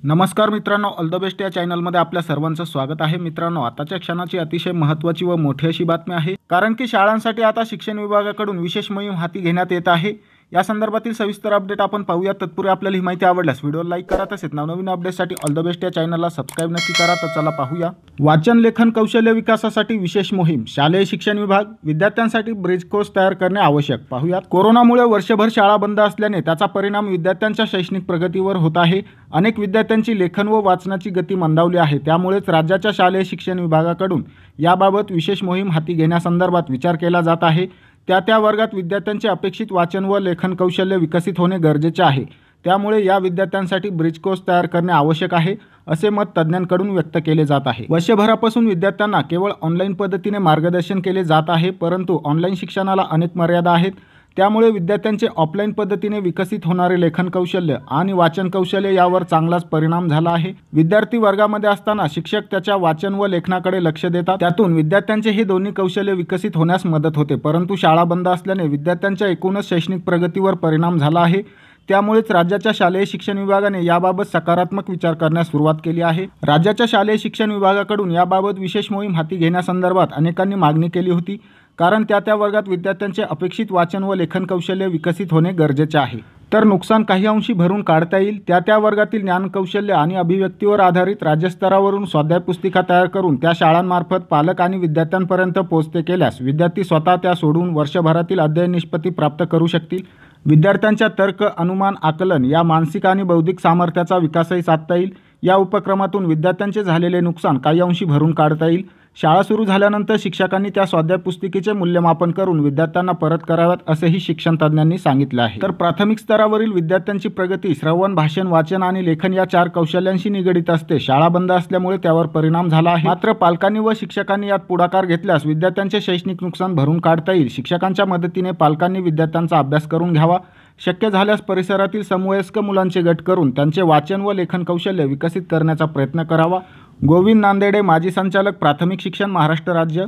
नमस्कार मित्रांनो, all the best या चॅनलमध्ये आपल्या सर्वांचं स्वागत आहे. मित्रांनो, आताच्या क्षणाची अतिशय महत्त्वाची व मोठी अशी बातमी आहे, कारण की शाळांसाठी आता शिक्षण विभागाकडून विशेष मोहीम हाती घेण्यात येत आहे. या संदर्भातील सविस्तर अपडेट आपण पाहूया. तत्पूर्वी आपल्याला ही माहिती आवडल्यास व्हिडिओ लाईक करा, तसेच नवनवीन अपडेटसाठी ऑल द बेस्ट या चॅनलला सबस्क्राईब नक्की करा. तर चला पाहूया. वाचन लेखन कौशल्य विकासासाठी विशेष मोहीम. शालेय शिक्षण विभाग विद्यार्थ्यांसाठी ब्रिज कोर्स तयार करणे आवश्यक. पाहूयात. कोरोनामुळे वर्षभर शाळा बंद असल्याने त्याचा परिणाम विद्यार्थ्यांच्या शैक्षणिक प्रगतीवर होत आहे. अनेक विद्यार्थ्यांची लेखन व वाचनाची गती मंदावली आहे. त्यामुळेच राज्याच्या शालेय शिक्षण विभागाकडून याबाबत विशेष मोहीम हाती घेण्यासंदर्भात विचार केला जात आहे. त्या वर्गात विद्यार्थ्यांचे अपेक्षित वाचन व लेखन कौशल्य विकसित होणे गरजेचे आहे. त्यामुळे या विद्यार्थ्यांसाठी ब्रिज कोर्स तयार करणे आवश्यक आहे, असे मत तज्ज्ञांकडून व्यक्त केले जात आहे. वर्षभरापासून विद्यार्थ्यांना केवळ ऑनलाईन पद्धतीने मार्गदर्शन केले जात आहे, परंतु ऑनलाईन शिक्षणाला अनेक मर्यादा आहेत. त्यामुळे विद्यार्थ्यांचे ऑफलाईन पद्धतीने विकसित होणारे लेखन कौशल्य आणि वाचन कौशल्य यावर चांगलाच परिणाम झाला आहे. विद्यार्थी वर्गामध्ये असताना शिक्षक त्याच्या वाचन व लेखनाकडे लक्ष देतात. त्यातून विद्यार्थ्यांचे हे दोन्ही कौशल्य विकसित होण्यास मदत होते. परंतु शाळा बंद असल्याने विद्यार्थ्यांच्या एकूणच शैक्षणिक प्रगतीवर परिणाम झाला आहे. त्यामुळेच राज्याच्या शालेय शिक्षण विभागाने याबाबत सकारात्मक विचार करण्यास सुरुवात केली आहे. राज्याच्या शालेय शिक्षण विभागाकडून याबाबत विशेष मोहीम हाती घेण्यासंदर्भात अनेकांनी मागणी केली होती, कारण त्या वर्गात विद्यार्थ्यांचे अपेक्षित वाचन व लेखन कौशल्य विकसित होणे गरजेचे आहे. तर नुकसान काही अंशी भरून काढता येईल. त्या वर्गातील ज्ञान कौशल्य आणि अभिव्यक्तीवर आधारित राज्यस्तरावरून स्वाध्याय पुस्तिका तयार करून त्या शाळांमार्फत पालक आणि विद्यार्थ्यांपर्यंत पोहोचते केल्यास विद्यार्थी स्वतः त्या सोडून वर्षभरातील अध्ययन निष्पत्ती प्राप्त करू शकतील. विद्यार्थ्यांच्या तर्क, अनुमान, आकलन या मानसिक आणि बौद्धिक सामर्थ्याचा विकासही साधता येईल. या उपक्रमातून विद्यार्थ्यांचे झालेले नुकसान काही अंशी भरून काढता येईल. शाळा सुरू झाल्यानंतर शिक्षकांनी त्या स्वाध्याय पुस्तिकेचे मूल्यमापन करून विद्यार्थ्यांना परत कराव्यात, असेही शिक्षण तज्ज्ञांनी सांगितले आहे. तर प्राथमिक स्तरावरील विद्यार्थ्यांची प्रगती श्रवण, भाषण, वाचन आणि लेखन या 4 कौशल्यांशी निगडीत असते. शाळा बंद असल्यामुळे त्यावर परिणाम झाला आहे. मात्र पालकांनी व शिक्षकांनी यात पुढाकार घेतल्यास विद्यार्थ्यांचे शैक्षणिक नुकसान भरून काढता येईल. शिक्षकांच्या मदतीने पालकांनी विद्यार्थ्यांचा अभ्यास करून घ्यावा. शक्य झाल्यास परिसरातील समवयस्क मुलांचे गट करून त्यांचे वाचन व लेखन कौशल्य विकसित करण्याचा प्रयत्न करावा. गोविंद नांदेडे, माजी संचालक, प्राथमिक शिक्षण, महाराष्ट्र राज्य.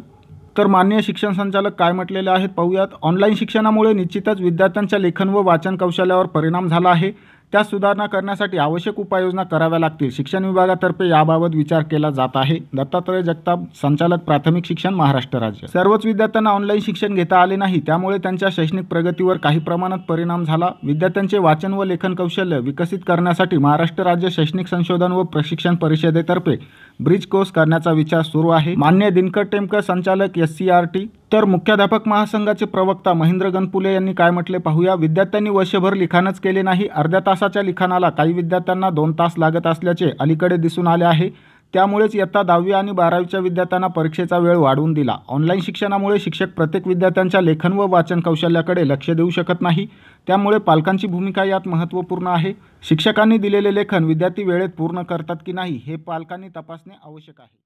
तर माननीय शिक्षण संचालक काय म्हटलेले आहेत पाहूयात. ऑनलाईन शिक्षणामुळे निश्चितच विद्यार्थ्यांच्या लेखन व वाचन कौशल्यावर परिणाम झाला आहे. त्या सुधारणा करण्यासाठी आवश्यक उपाययोजना कराव्या लागतील. शिक्षण विभागातर्फे याबाबत विचार केला जात आहे. दत्तात्रय जगताप, संचालक, प्राथमिक शिक्षण, महाराष्ट्र राज्य. सर्वच विद्यार्थ्यांना ऑनलाईन शिक्षण घेता आले नाही, त्यामुळे त्यांच्या शैक्षणिक प्रगतीवर काही प्रमाणात परिणाम झाला. विद्यार्थ्यांचे वाचन व लेखन कौशल्य विकसित करण्यासाठी महाराष्ट्र राज्य शैक्षणिक संशोधन व प्रशिक्षण परिषदेतर्फे ब्रिज कोर्स करण्याचा विचार सुरू आहे. मान्य दिनकर टेमकर, संचालक, SCRT. तर मुख्याध्यापक महासंघाचे प्रवक्ता महेंद्र गणपुले यांनी काय म्हटले पाहूया. विद्यार्थ्यांनी वर्षभर लिखाणच केले नाही. अर्ध्या तासाच्या लिखाणाला काही विद्यार्थ्यांना 2 तास लागत असल्याचे अलीकडे दिसून आले आहे. त्यामुळेच इयत्ता 10वी आणि 12वीच्या विद्यार्थ्यांना परीक्षेचा वेळ वाढवून दिला. ऑनलाईन शिक्षणामुळे शिक्षक प्रत्येक विद्यार्थ्यांच्या लेखन व वाचन कौशल्याकडे लक्ष देऊ शकत नाही. त्यामुळे पालकांची भूमिका यात महत्त्वपूर्ण आहे. शिक्षकांनी दिलेले लेखन विद्यार्थी वेळेत पूर्ण करतात की नाही हे पालकांनी तपासणे आवश्यक आहे.